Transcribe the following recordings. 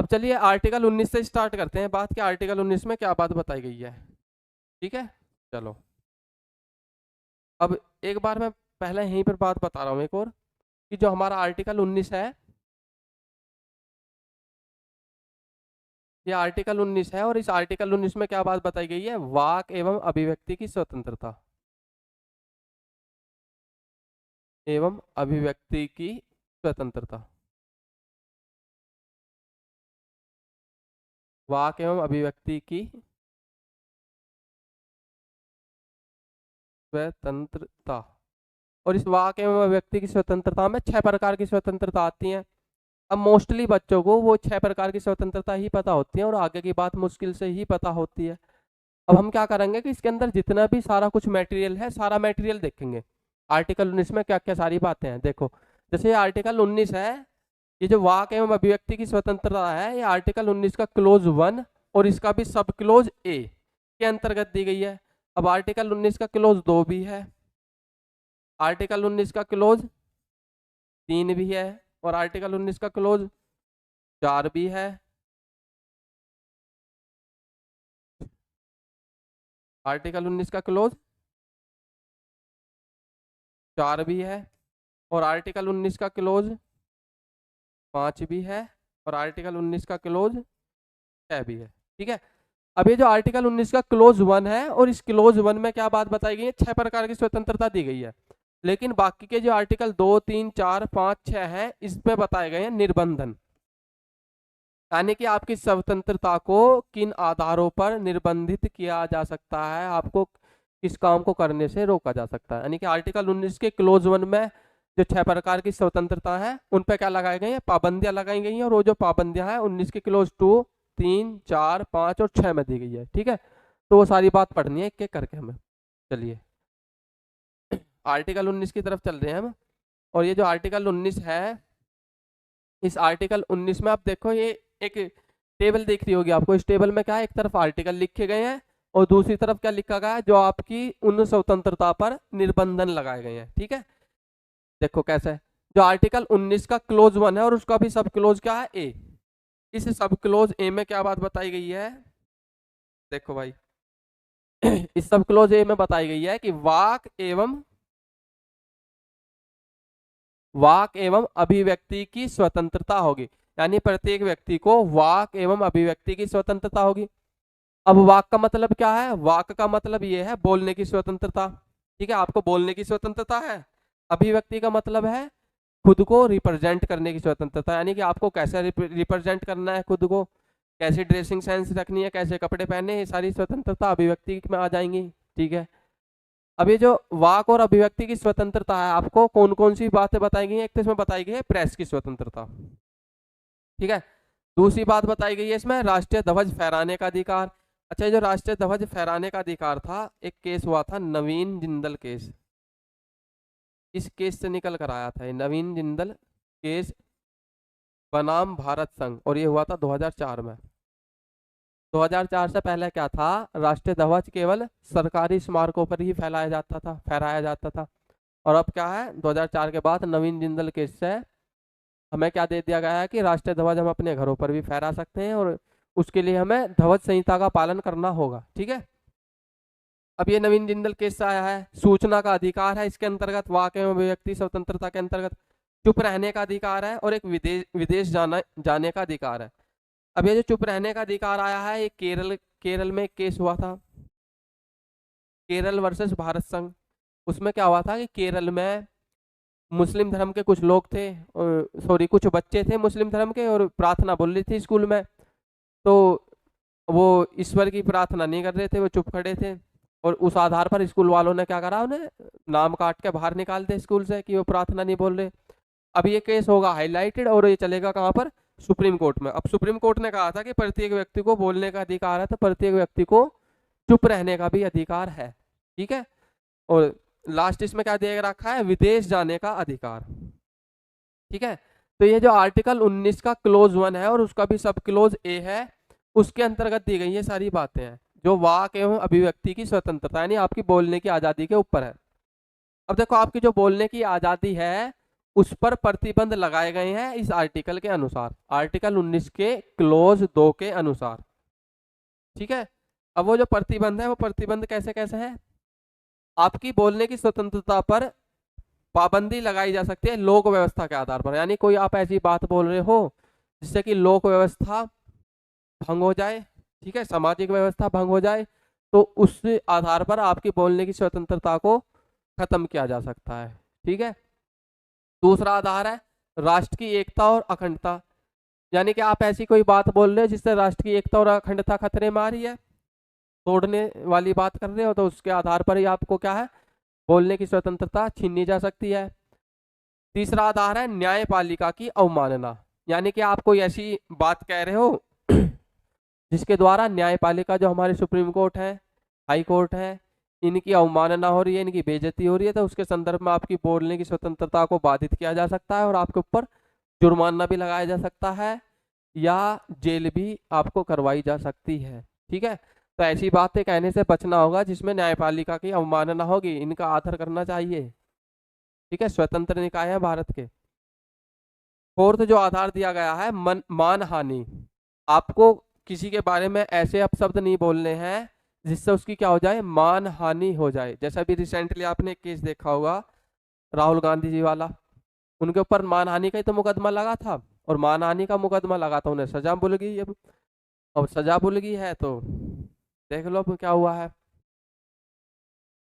अब चलिए आर्टिकल 19 से स्टार्ट करते हैं बात कि आर्टिकल 19 में क्या बात बताई गई है। ठीक है, चलो अब एक बार मैं पहले यहीं पर बात बता रहा हूँ एक और, कि जो हमारा आर्टिकल 19 है, ये आर्टिकल 19 है और इस आर्टिकल 19 में क्या बात बताई गई है, वाक एवं अभिव्यक्ति की स्वतंत्रता एवं अभिव्यक्ति की स्वतंत्रता। वाक एवं अभिव्यक्ति की स्वतंत्रता। और इस वाक एवं अभिव्यक्ति की स्वतंत्रता में 6 प्रकार की स्वतंत्रता आती है। अब मोस्टली बच्चों को वो 6 प्रकार की स्वतंत्रता ही पता होती है और आगे की बात मुश्किल से ही पता होती है। अब हम क्या करेंगे कि इसके अंदर जितना भी सारा कुछ मटेरियल है, सारा मटेरियल देखेंगे। आर्टिकल 19 में क्या क्या सारी बातें हैं देखो। जैसे ये आर्टिकल 19 है, ये जो वाक एवं अभिव्यक्ति की स्वतंत्रता है, ये आर्टिकल 19 का क्लोज 1 और इसका भी सब क्लोज ए के अंतर्गत दी गई है। अब आर्टिकल 19 का क्लोज 2 भी है, आर्टिकल 19 का क्लोज 3 भी है और आर्टिकल 19 का क्लोज 4 भी है। आर्टिकल 19 का क्लोज 4 भी है और आर्टिकल 19 का क्लोज 5 भी है और आर्टिकल 19 का क्लोज 6 भी है। ठीक है, अब ये जो आर्टिकल 19 का क्लोज 1 है और इस क्लोज 1 में क्या बात बताई गई है, 6 प्रकार की स्वतंत्रता दी गई है। लेकिन बाकी के जो आर्टिकल 2, 3, 4, 5, 6 है, इसमें बताए गए हैं निर्बंधन, यानी कि आपकी स्वतंत्रता को किन आधारों पर निर्बंधित किया जा सकता है, आपको किस काम को करने से रोका जा सकता है। यानी कि आर्टिकल 19 के क्लोज 1 में जो 6 प्रकार की स्वतंत्रता है उन पर क्या लगाई गई है, पाबंदियां लगाई गई हैं। और वो जो पाबंदियां हैं 19 के क्लोज 2, 3, 4, 5 और 6 में दी गई है। ठीक है, तो वो सारी बात पढ़नी है एक एक करके हमें। चलिए आर्टिकल 19 की तरफ चल रहे हैं हम। और ये जो आर्टिकल 19 है, इस आर्टिकल 19 में आप देखो, ये एक टेबल दिख रही होगी आपको। इस टेबल में क्या है, एक तरफ आर्टिकल लिखे गए हैं और दूसरी तरफ क्या लिखा गया है, जो आपकी उन स्वतंत्रता पर निर्बंधन लगाए गए हैं। ठीक है, देखो कैसे है। जो आर्टिकल 19 का क्लोज 1 है और उसका भी सब क्लोज क्या है, ए। इस सब क्लोज ए में क्या बात बताई गई है, देखो भाई इस सब क्लोज ए में बताई गई है कि वाक एवं अभिव्यक्ति की स्वतंत्रता होगी। यानी प्रत्येक व्यक्ति को वाक एवं अभिव्यक्ति की स्वतंत्रता होगी। अब वाक का मतलब क्या है, वाक का मतलब ये है बोलने की स्वतंत्रता। ठीक है, आपको बोलने की स्वतंत्रता है। अभिव्यक्ति का मतलब है खुद को रिप्रेजेंट करने की स्वतंत्रता, यानी कि आपको कैसे रिप्रेजेंट करना है खुद को, कैसी ड्रेसिंग सेंस रखनी है, कैसे कपड़े पहने, ये सारी स्वतंत्रता अभिव्यक्ति में आ जाएंगी। ठीक है, अब ये जो वाक और अभिव्यक्ति की स्वतंत्रता है, आपको कौन कौन सी बातें बताई गई हैं, एक तो इसमें बताई गई है प्रेस की स्वतंत्रता। ठीक है, दूसरी बात बताई गई है इसमें राष्ट्रीय ध्वज फहराने का अधिकार। अच्छा, ये जो राष्ट्रीय ध्वज फहराने का अधिकार था, एक केस हुआ था नवीन जिंदल केस, इस केस से निकल कर आया था ये नवीन जिंदल केस बनाम भारत संघ, और ये हुआ था 2004 में। 2004 से पहले क्या था, राष्ट्रीय ध्वज केवल सरकारी स्मारकों पर ही फहराया जाता था। और अब क्या है, 2004 के बाद नवीन जिंदल केस से हमें क्या दे दिया गया है कि राष्ट्रीय ध्वज हम अपने घरों पर भी फहरा सकते हैं और उसके लिए हमें ध्वज संहिता का पालन करना होगा। ठीक है, अब ये नवीन जिंदल केस से आया है। सूचना का अधिकार है इसके अंतर्गत, वाक एवं अभिव्यक्ति स्वतंत्रता के अंतर्गत। चुप रहने का अधिकार है और एक विदेश जाने का अधिकार है। अब ये जो चुप रहने का अधिकार आया है, ये केरल में एक केस हुआ था, केरल वर्सेस भारत संघ। उसमें क्या हुआ था कि केरल में मुस्लिम धर्म के कुछ लोग थे, सॉरी कुछ बच्चे थे मुस्लिम धर्म के, और प्रार्थना बोल रही थी स्कूल में। तो वो ईश्वर की प्रार्थना नहीं कर रहे थे, वो चुप खड़े थे, और उस आधार पर स्कूल वालों ने क्या करा, उन्हें नाम काट के बाहर निकाल दे स्कूल से कि वो प्रार्थना नहीं बोल रहे। अब ये केस होगा हाईलाइटेड और ये चलेगा कहाँ पर, सुप्रीम कोर्ट में। अब सुप्रीम कोर्ट ने कहा था कि प्रत्येक व्यक्ति को बोलने का अधिकार है, तो प्रत्येक व्यक्ति को चुप रहने का भी अधिकार है। ठीक है, और लास्ट इसमें क्या दे रखा है, विदेश जाने का अधिकार। ठीक है, तो ये जो आर्टिकल 19 का क्लोज 1 है और उसका भी सब क्लोज ए है, उसके अंतर्गत दी गई ये सारी बातें हैं जो वाक एवं अभिव्यक्ति की स्वतंत्रता यानी आपकी बोलने की आजादी के ऊपर है। अब देखो, आपकी जो बोलने की आजादी है उस पर प्रतिबंध लगाए गए हैं इस आर्टिकल के अनुसार, आर्टिकल 19 के क्लोज 2 के अनुसार। ठीक है, अब वो जो प्रतिबंध है वो प्रतिबंध कैसे कैसे है? आपकी बोलने की स्वतंत्रता पर पाबंदी लगाई जा सकती है लोक व्यवस्था के आधार पर, यानी कोई आप ऐसी बात बोल रहे हो जिससे कि लोक व्यवस्था भंग हो जाए, ठीक है, सामाजिक व्यवस्था भंग हो जाए, तो उस आधार पर आपकी बोलने की स्वतंत्रता को खत्म किया जा सकता है। ठीक है, दूसरा आधार है राष्ट्र की एकता और अखंडता, यानी कि आप ऐसी कोई बात बोल रहे हो जिससे राष्ट्र की एकता और अखंडता खतरे में आ रही है, तोड़ने वाली बात कर रहे हो, तो उसके आधार पर ही आपको क्या है, बोलने की स्वतंत्रता छीनी जा सकती है। तीसरा आधार है न्यायपालिका की अवमानना, यानी कि आप कोई ऐसी बात कह रहे हो जिसके द्वारा न्यायपालिका जो हमारे सुप्रीम कोर्ट है, हाई कोर्ट है, इनकी अवमानना हो रही है, इनकी बेइज्जती हो रही है, तो उसके संदर्भ में आपकी बोलने की स्वतंत्रता को बाधित किया जा सकता है और आपके ऊपर जुर्माना भी लगाया जा सकता है या जेल भी आपको करवाई जा सकती है। ठीक है, तो ऐसी बातें कहने से बचना होगा जिसमें न्यायपालिका की अवमानना होगी, इनका आदर करना चाहिए। ठीक है, स्वतंत्र निकाय है भारत के। फोर्थ जो आधार दिया गया है मानहानि, आपको किसी के बारे में ऐसे अपशब्द नहीं बोलने हैं जिससे उसकी क्या हो जाए, मानहानि हो जाए। जैसा भी रिसेंटली आपने केस देखा होगा राहुल गांधी जी वाला, उनके ऊपर मानहानि का ही तो मुकदमा लगा था, और मानहानि का मुकदमा लगा था, उन्हें सजा भूल गई। अब सजा भूल गई है तो देख लो अब क्या हुआ है।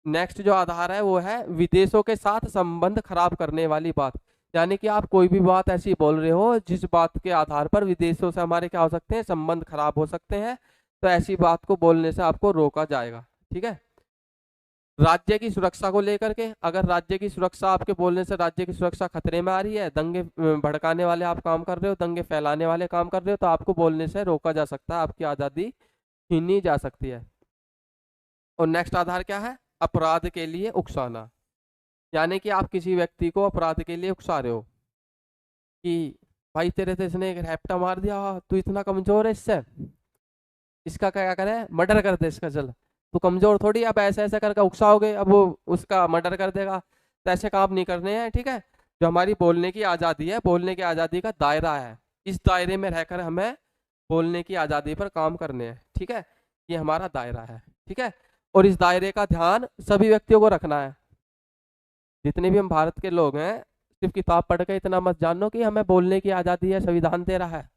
नेक्स्ट जो आधार है वो है विदेशों के साथ संबंध खराब करने वाली बात, यानी कि आप कोई भी बात ऐसी बोल रहे हो जिस बात के आधार पर विदेशों से हमारे क्या हो सकते हैं, संबंध खराब हो सकते हैं, तो ऐसी बात को बोलने से आपको रोका जाएगा। ठीक है, राज्य की सुरक्षा को लेकर के, अगर राज्य की सुरक्षा आपके बोलने से राज्य की सुरक्षा खतरे में आ रही है, दंगे भड़काने वाले आप काम कर रहे हो, दंगे फैलाने वाले काम कर रहे हो, तो आपको बोलने से रोका जा सकता है, आपकी आज़ादी छीनी जा सकती है। और नेक्स्ट आधार क्या है, अपराध के लिए उकसाना, यानी कि आप किसी व्यक्ति को अपराध के लिए उकसा रहे हो कि भाई तेरे से इसने एक रैप्टा मार दिया, तू इतना कमजोर है, इससे इसका क्या करे, मर्डर कर दे इसका, चल तू कमजोर थोड़ी, अब ऐसे ऐसे करके उकसाओगे, अब वो उसका मर्डर कर देगा, तो ऐसे काम नहीं करने हैं। ठीक है, जो हमारी बोलने की आज़ादी है, बोलने की आज़ादी का दायरा है, इस दायरे में रहकर हमें बोलने की आज़ादी पर काम करने हैं। ठीक है, ये हमारा दायरा है। ठीक है, और इस दायरे का ध्यान सभी व्यक्तियों को रखना है, जितने भी हम भारत के लोग हैं, सिर्फ किताब पढ़ के इतना मत जानो कि हमें बोलने की आज़ादी है, संविधान दे रहा है।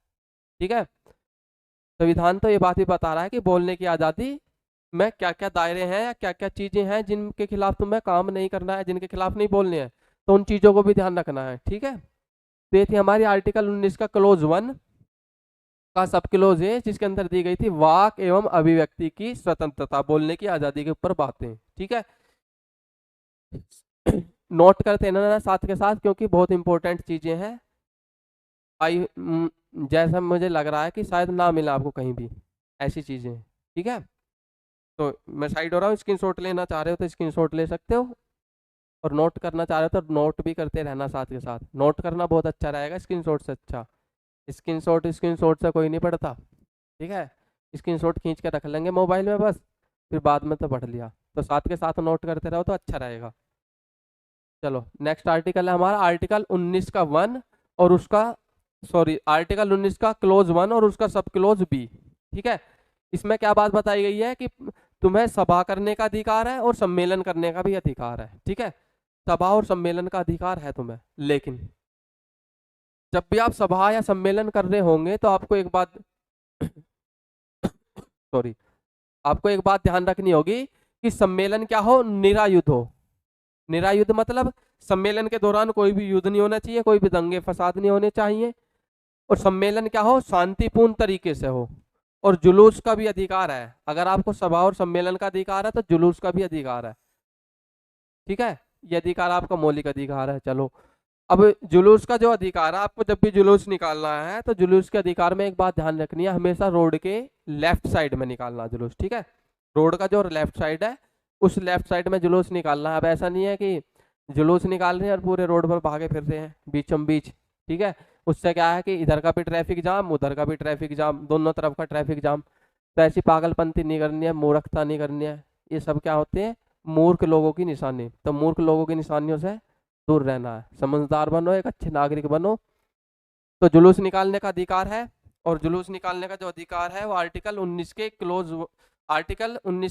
ठीक है, संविधान तो ये बात भी बता रहा है कि बोलने की आज़ादी में क्या क्या दायरे हैं या क्या क्या चीज़ें हैं जिनके खिलाफ तुम्हें काम नहीं करना है, जिनके खिलाफ नहीं बोलने हैं, तो उन चीज़ों को भी ध्यान रखना है। ठीक है, तो ये थी हमारी आर्टिकल 19 का क्लोज 1 का सब क्लोज है, जिसके अंदर दी गई थी वाक एवं अभिव्यक्ति की स्वतंत्रता, बोलने की आज़ादी के ऊपर बातें। ठीक है, नोट करते रहना साथ के साथ, क्योंकि बहुत इंपॉर्टेंट चीजें हैं। जैसा मुझे लग रहा है कि शायद ना मिला आपको कहीं भी ऐसी चीजें। ठीक है, तो मैं साइड हो रहा हूँ, स्क्रीनशॉट लेना चाह रहे हो तो स्क्रीनशॉट ले सकते हो, और नोट करना चाह रहे हो तो नोट भी करते रहना साथ के साथ। नोट करना बहुत अच्छा रहेगा स्क्रीनशॉट से, अच्छा स्क्रीनशॉट से कोई नहीं पढ़ता। ठीक है, स्क्रीनशॉट खींच के रख लेंगे मोबाइल में बस, फिर बाद में तो पढ़ लिया, तो साथ के साथ नोट करते रहो तो अच्छा रहेगा। चलो नेक्स्ट आर्टिकल है हमारा आर्टिकल 19 का 1 और उसका आर्टिकल 19 का क्लोज 1 और उसका सब क्लोज बी। ठीक है, इसमें क्या बात बताई गई है कि तुम्हें सभा करने का अधिकार है और सम्मेलन करने का भी अधिकार है। ठीक है, सभा और सम्मेलन का अधिकार है तुम्हें, लेकिन जब भी आप सभा या सम्मेलन कर रहे होंगे तो आपको एक बात आपको एक बात ध्यान रखनी होगी कि सम्मेलन क्या हो, निरायुध हो। निरायुध मतलब सम्मेलन के दौरान कोई भी युद्ध नहीं होना चाहिए, कोई भी दंगे फसाद नहीं होने चाहिए, और सम्मेलन क्या हो, शांतिपूर्ण तरीके से हो, और जुलूस का भी अधिकार है। अगर आपको सभा और सम्मेलन का अधिकार है तो जुलूस का भी अधिकार है। ठीक है, ये अधिकार आपका मौलिक अधिकार है। चलो, अब जुलूस का जो अधिकार है, आपको जब भी जुलूस निकालना है तो जुलूस के अधिकार में एक बात ध्यान रखनी है, हमेशा रोड के लेफ्ट साइड में निकालना जुलूस। ठीक है, रोड का जो लेफ्ट साइड है उस लेफ्ट साइड में जुलूस निकालना है। अब ऐसा नहीं है कि जुलूस निकाल रहे हैं और पूरे रोड पर भागे फिर रहे हैं बीचों बीच। ठीक है, उससे क्या है कि इधर का भी ट्रैफिक जाम, उधर का भी ट्रैफिक जाम, दोनों तरफ का ट्रैफिक जाम। तो ऐसी पागलपंती नहीं करनी है, मूर्खता नहीं करनी है, ये सब क्या होते हैं, मूर्ख लोगों की निशानी। तो मूर्ख लोगों की निशानियों से दूर रहना है, समझदार बनो, एक अच्छे नागरिक बनो। तो जुलूस निकालने का अधिकार है, और जुलूस निकालने का जो अधिकार है वो आर्टिकल 19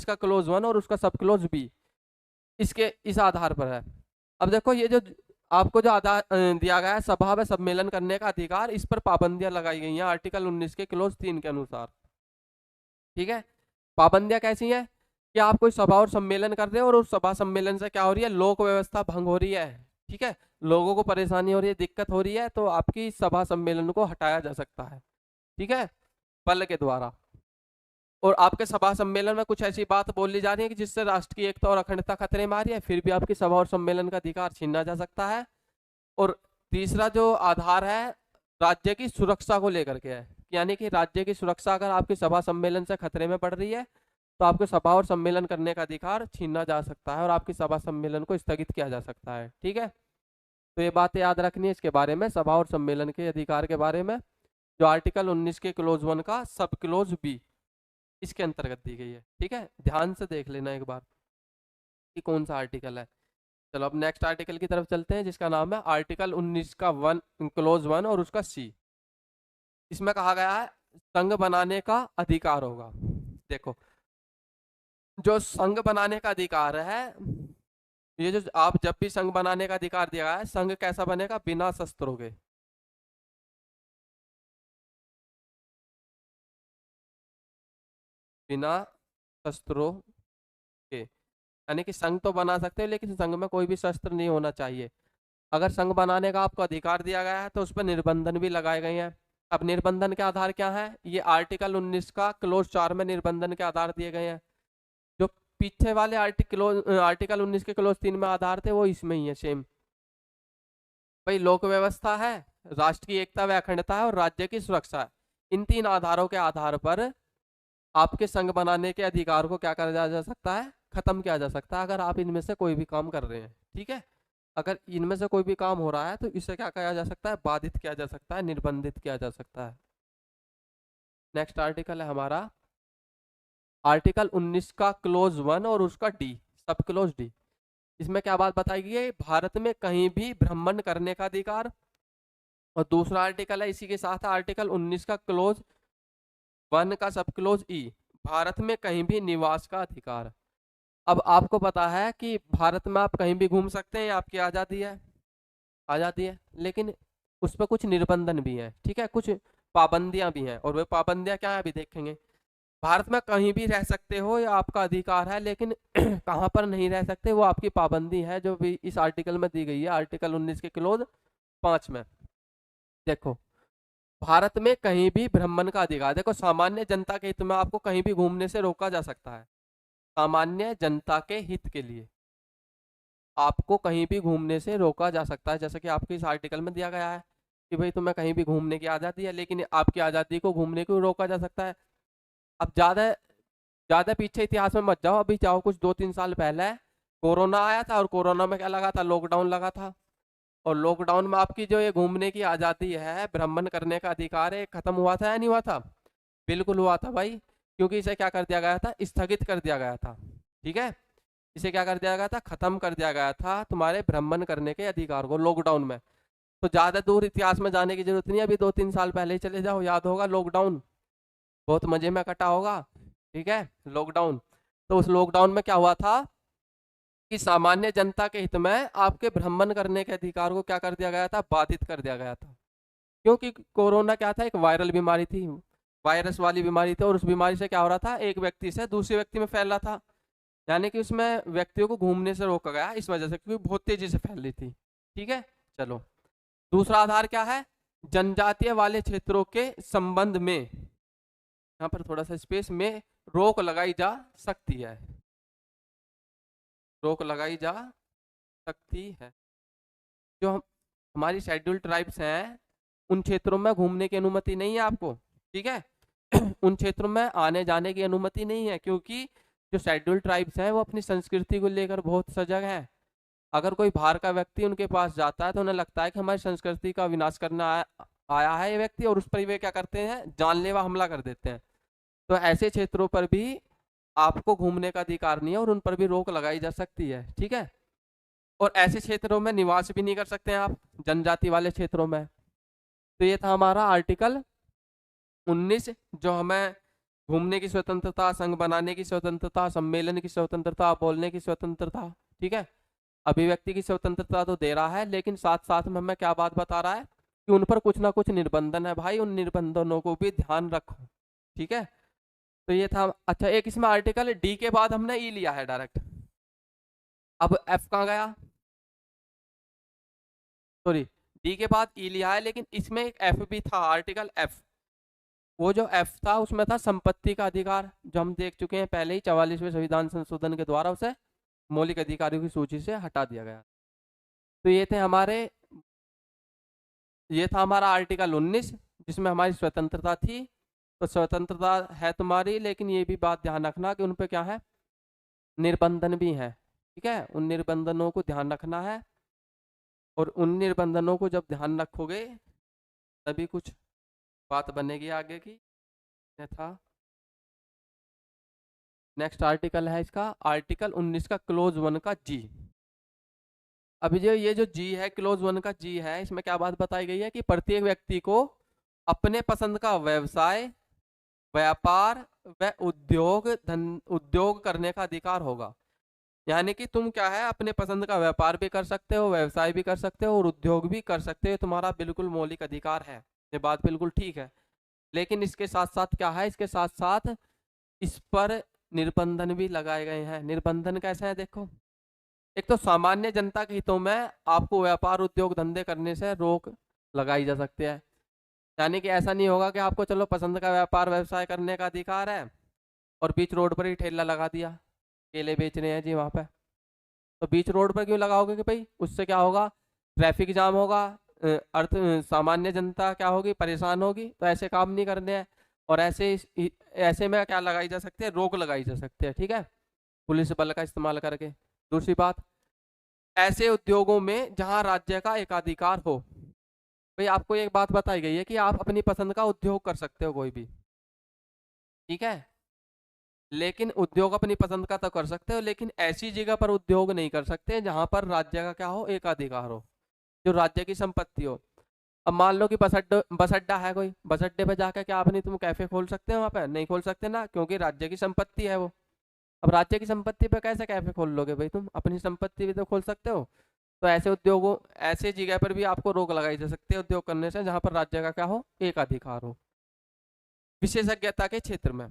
का क्लोज 1 और उसका सब क्लोज बी, इसके इस आधार पर है। अब देखो ये जो आपको जो आधार दिया गया है सभा में सम्मेलन करने का अधिकार, इस पर पाबंदियां लगाई गई हैं आर्टिकल 19 के क्लोज 3 के अनुसार। ठीक है, पाबंदियां कैसी हैं कि आप कोई सभा और सम्मेलन कर रहे हो और उस सभा सम्मेलन से क्या हो रही है, लोक व्यवस्था भंग हो रही है, ठीक है, लोगों को परेशानी हो रही है, दिक्कत हो रही है, तो आपकी सभा सम्मेलन को हटाया जा सकता है, ठीक है, बल के द्वारा। और आपके सभा सम्मेलन में कुछ ऐसी बात बोली जा रही है कि जिससे राष्ट्र की एकता और अखंडता खतरे में आ रही है, फिर भी आपकी सभा और सम्मेलन का अधिकार छीना जा सकता है। और तीसरा जो आधार है राज्य की सुरक्षा को लेकर के है, यानी कि राज्य की सुरक्षा अगर आपकी सभा सम्मेलन से खतरे में पड़ रही है तो आपको सभा और सम्मेलन करने का अधिकार छीना जा सकता है और आपकी सभा सम्मेलन को स्थगित किया जा सकता है। ठीक है, तो ये बातें याद रखनी है इसके बारे में, सभा और सम्मेलन के अधिकार के बारे में, जो आर्टिकल 19 के क्लोज 1 का सब क्लोज बी इसके अंतर्गत दी गई है। ठीक है, ध्यान से देख लेना एक बार कि कौन सा आर्टिकल है। चलो अब नेक्स्ट आर्टिकल की तरफ चलते हैं जिसका नाम है आर्टिकल 19 का क्लोज 1 और उसका सी। इसमें कहा गया है संघ बनाने का अधिकार होगा। देखो जो संघ बनाने का अधिकार है, ये जो आप जब भी संघ बनाने का अधिकार दिया गया है, संघ कैसा बनेगा, बिना शस्त्रों के, बिना शस्त्रों के, यानी कि संघ तो बना सकते हैं लेकिन संघ में कोई भी शस्त्र नहीं होना चाहिए। अगर संघ बनाने का आपको अधिकार दिया गया है तो उस पर निर्बंधन भी लगाए गए हैं। अब निर्बंधन के आधार क्या है, ये आर्टिकल 19 का क्लोज 4 में निर्बंधन के आधार दिए गए हैं। जो पीछे वाले आर्टिकल 19 के क्लोज 3 में आधार थे वो इसमें ही है सेम। भाई लोक व्यवस्था है, राष्ट्र की एकता व अखंडता है और राज्य की सुरक्षा है, इन 3 आधारों के आधार पर आपके संघ बनाने के अधिकार को क्या करा जा सकता है, खत्म किया जा सकता है अगर आप इनमें से कोई भी काम कर रहे हैं। ठीक है, अगर इनमें से कोई भी काम हो रहा है तो इसे क्या किया जा सकता है, बाधित किया जा सकता है, निर्बंधित किया जा सकता है। नेक्स्ट आर्टिकल है हमारा आर्टिकल 19 का क्लोज 1 और उसका डी, सब क्लोज डी। इसमें क्या बात बताई गई है, भारत में कहीं भी भ्रमण करने का अधिकार। और दूसरा आर्टिकल है इसी के साथ आर्टिकल 19 का क्लोज 1 का सब क्लोज ई, भारत में कहीं भी निवास का अधिकार। अब आपको पता है कि भारत में आप कहीं भी घूम सकते हैं, आपकी आज़ादी है, आज़ादी है, लेकिन उस पर कुछ निर्बंधन भी हैं। ठीक है, कुछ पाबंदियां भी हैं, और वे पाबंदियां क्या है अभी देखेंगे। भारत में कहीं भी रह सकते हो, या आपका अधिकार है, लेकिन कहाँ पर नहीं रह सकते वो आपकी पाबंदी है जो भी इस आर्टिकल में दी गई है, आर्टिकल 19 के क्लोज 5 में। देखो भारत में कहीं भी भ्रमण का अधिकार, देखो सामान्य जनता के हित में आपको कहीं भी घूमने से रोका जा सकता है, सामान्य जनता के हित के लिए आपको कहीं भी घूमने से रोका जा सकता है, जैसे कि आपके इस आर्टिकल में दिया गया है कि भाई तुम्हें कहीं भी घूमने की आज़ादी है, लेकिन आपकी आज़ादी को घूमने को रोका जा सकता है। अब ज़्यादा ज़्यादा पीछे इतिहास में मत जाओ, अभी जाओ कुछ 2-3 साल पहले कोरोना आया था, और कोरोना में क्या लगा था, लॉकडाउन लगा था। और लॉकडाउन में आपकी जो ये घूमने की आज़ादी है, भ्रमण करने का अधिकार है, खत्म हुआ था या नहीं हुआ था, बिल्कुल हुआ था भाई, क्योंकि इसे क्या कर दिया गया था, स्थगित कर दिया गया था। ठीक है, इसे क्या कर दिया गया था, खत्म कर दिया गया था तुम्हारे भ्रमण करने के अधिकार को लॉकडाउन में। तो ज्यादा दूर इतिहास में जाने की जरूरत नहीं है, अभी 2-3 साल पहले ही चले जाओ, याद होगा लॉकडाउन, बहुत मजे में कटा होगा। ठीक है, लॉकडाउन, तो उस लॉकडाउन में क्या हुआ था कि सामान्य जनता के हित में आपके भ्रमण करने के अधिकार को क्या कर दिया गया था, बाधित कर दिया गया था। क्योंकि कोरोना क्या था, एक वायरल बीमारी थी, वायरस वाली बीमारी थी, और उस बीमारी से क्या हो रहा था, एक व्यक्ति से दूसरे व्यक्ति में फैल रहा था, यानी कि उसमें व्यक्तियों को घूमने से रोका गया इस वजह से, क्योंकि बहुत तेजी से फैल रही थी। ठीक है, चलो दूसरा आधार क्या है, जनजातीय वाले क्षेत्रों के संबंध में, यहाँ पर थोड़ा सा स्पेस में, रोक लगाई जा सकती है, रोक लगाई जा सकती है। जो हमारी शेड्यूल्ड ट्राइब्स हैं उन क्षेत्रों में घूमने की अनुमति नहीं है आपको। ठीक है उन क्षेत्रों में आने जाने की अनुमति नहीं है, क्योंकि जो शेड्यूल्ड ट्राइब्स हैं वो अपनी संस्कृति को लेकर बहुत सजग हैं। अगर कोई बाहर का व्यक्ति उनके पास जाता है तो उन्हें लगता है कि हमारी संस्कृति का विनाश करने आया है ये व्यक्ति, और उस पर वे क्या करते हैं, जानलेवा हमला कर देते हैं। तो ऐसे क्षेत्रों पर भी आपको घूमने का अधिकार नहीं है और उन पर भी रोक लगाई जा सकती है। ठीक है, और ऐसे क्षेत्रों में निवास भी नहीं कर सकते हैं आप, जनजाति वाले क्षेत्रों में। तो ये था हमारा आर्टिकल 19, जो हमें घूमने की स्वतंत्रता, संघ बनाने की स्वतंत्रता, सम्मेलन की स्वतंत्रता, बोलने की स्वतंत्रता, ठीक है, अभिव्यक्ति की स्वतंत्रता तो दे रहा है, लेकिन साथ साथ में हमें क्या बात बता रहा है कि उन पर कुछ ना कुछ निर्बंधन है भाई, उन निर्बंधनों को भी ध्यान रखो, ठीक है। तो ये था। अच्छा, एक इसमें आर्टिकल डी के बाद हमने ई लिया है डायरेक्ट। अब एफ कहाँ गया, सॉरी, डी के बाद ई लिया है, लेकिन इसमें एक एफ भी था, आर्टिकल एफ। वो जो एफ था उसमें था संपत्ति का अधिकार, जो हम देख चुके हैं पहले ही, 44वें संविधान संशोधन के द्वारा उसे मौलिक अधिकारों की सूची से हटा दिया गया। तो ये था हमारा आर्टिकल 19, जिसमें हमारी स्वतंत्रता थी। तो स्वतंत्रता है तुम्हारी, लेकिन ये भी बात ध्यान रखना कि उन पे क्या है, निर्बंधन भी है, ठीक है, उन निर्बंधनों को ध्यान रखना है। और उन निर्बंधनों को जब ध्यान रखोगे तभी कुछ बात बनेगी आगे की। ये था। नेक्स्ट आर्टिकल है इसका, आर्टिकल 19 का क्लोज 1 का जी। अभी जो ये जो जी है, क्लोज 1 का जी है, इसमें क्या बात बताई गई है कि प्रत्येक व्यक्ति को अपने पसंद का व्यवसाय, व्यापार व उद्योग करने का अधिकार होगा। यानी कि तुम क्या है, अपने पसंद का व्यापार भी कर सकते हो, व्यवसाय भी कर सकते हो और उद्योग भी कर सकते हो, तुम्हारा बिल्कुल मौलिक अधिकार है। ये बात बिल्कुल ठीक है। लेकिन इसके साथ साथ क्या है, इसके साथ साथ इस पर निर्बंधन भी लगाए गए हैं। निर्बंधन कैसे हैं, देखो, एक तो सामान्य जनता के हितों में आपको व्यापार उद्योग धंधे करने से रोक लगाई जा सकती है। यानी कि ऐसा नहीं होगा कि आपको चलो पसंद का व्यापार व्यवसाय करने का अधिकार है और बीच रोड पर ही ठेला लगा दिया, केले बेचने हैं जी वहाँ पे, तो बीच रोड पर क्यों लगाओगे कि भाई उससे क्या होगा, ट्रैफिक जाम होगा, सामान्य जनता क्या होगी, परेशान होगी। तो ऐसे काम नहीं करने हैं। और ऐसे में क्या लगाई जा सकती है, रोक लगाई जा सकती है, ठीक है, पुलिस बल का इस्तेमाल करके। दूसरी बात, ऐसे उद्योगों में जहां राज्य का एकाधिकार हो। भाई आपको एक बात बताई गई है कि आप अपनी पसंद का उद्योग कर सकते हो कोई भी, ठीक है, लेकिन उद्योग अपनी पसंद का तो कर सकते हो, लेकिन ऐसी जगह पर उद्योग नहीं कर सकते जहां पर राज्य का क्या हो, एकाधिकार हो, जो राज्य की संपत्ति हो। अब मान लो कि बस अड्डा है, कोई बस अड्डे पे जाकर क्या अपनी तुम कैफे खोल सकते हो, वहां पे नहीं खोल सकते ना, क्योंकि राज्य की संपत्ति है वो। अब राज्य की संपत्ति पे कैसे कैफे खोल लोगे भाई, तुम अपनी संपत्ति भी तो खोल सकते हो। तो ऐसे उद्योगों, ऐसे जगह पर भी आपको रोक लगाई जा सकती है उद्योग करने से जहां पर राज्य का क्या हो, एक अधिकार हो। विशेषज्ञता के क्षेत्र में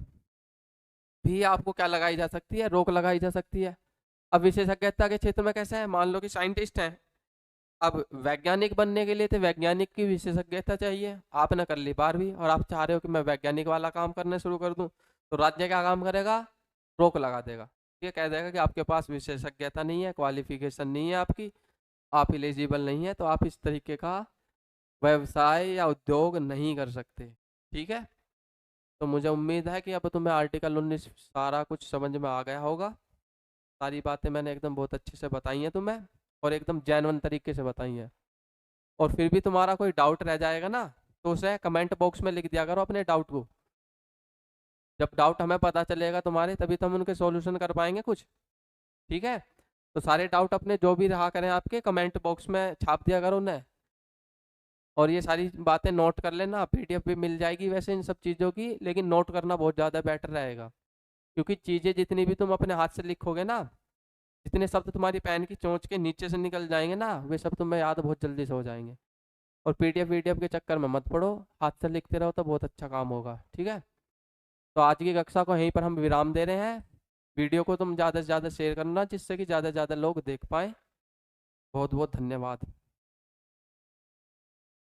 भी आपको क्या लगाई जा सकती है, रोक लगाई जा सकती है। अब विशेषज्ञता के क्षेत्र में कैसे है, मान लो कि साइंटिस्ट हैं, अब वैज्ञानिक बनने के लिए तो वैज्ञानिक की विशेषज्ञता चाहिए। आपने कर ली 12वीं और आप चाह रहे हो कि मैं वैज्ञानिक वाला काम करना शुरू कर दूं, तो राज्य क्या काम करेगा, रोक लगा देगा। ये कह देगा कि आपके पास विशेषज्ञता नहीं है, क्वालिफिकेशन नहीं है आपकी, आप एलिजिबल नहीं है, तो आप इस तरीके का व्यवसाय या उद्योग नहीं कर सकते, ठीक है। तो मुझे उम्मीद है कि अब तुम्हें आर्टिकल 19 सारा कुछ समझ में आ गया होगा। सारी बातें मैंने एकदम बहुत अच्छे से बताई हैं तुम्हें, और एकदम जेन्युइन तरीके से बताई हैं। और फिर भी तुम्हारा कोई डाउट रह जाएगा ना, तो उसे कमेंट बॉक्स में लिख दिया करो अपने डाउट को। जब डाउट हमें पता चलेगा तुम्हारे, तभी तो हम उनके सॉल्यूशन कर पाएंगे कुछ, ठीक है। तो सारे डाउट अपने जो भी रहा करें आपके, कमेंट बॉक्स में छाप दिया करो उन्हें। और ये सारी बातें नोट कर लेना, पीडीएफ भी मिल जाएगी वैसे इन सब चीज़ों की, लेकिन नोट करना बहुत ज़्यादा बेटर रहेगा। क्योंकि चीज़ें जितनी भी तुम अपने हाथ से लिखोगे ना, जितने शब्द तुम्हारी पेन की चोंच के नीचे से निकल जाएंगे ना, वे सब तुम्हें याद बहुत जल्दी से हो जाएंगे। और पीडीएफ वीडीएफ के चक्कर में मत पड़ो, हाथ से लिखते रहो तो बहुत अच्छा काम होगा, ठीक है। तो आज की कक्षा को यहीं पर हम विराम दे रहे हैं। वीडियो को तुम ज़्यादा से ज़्यादा शेयर करना, जिससे कि ज़्यादा से ज़्यादा लोग देख पाएँ। बहुत बहुत धन्यवाद।